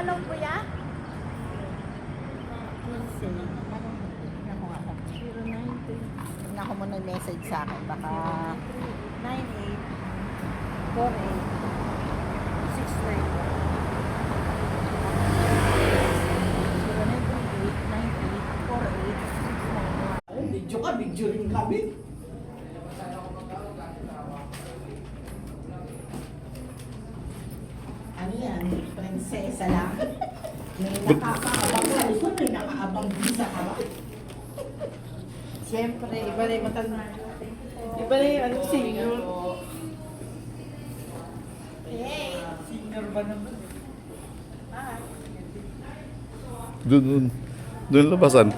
Anong kuya? 15. Anong hindi? Tingnan ko nga ako. 090. Tingnan ko muna yung message sa akin. Baka 98. 48. 69. 0928 98 48 Video ka, video rin kami. Ano yan? Prinsesa lang? May nakakaabang sa likod, may nakaabang din sa harap. Siyempre, iba na yung matanda. Iba na yung ano, senior. Senior ba naman? Doon labasan.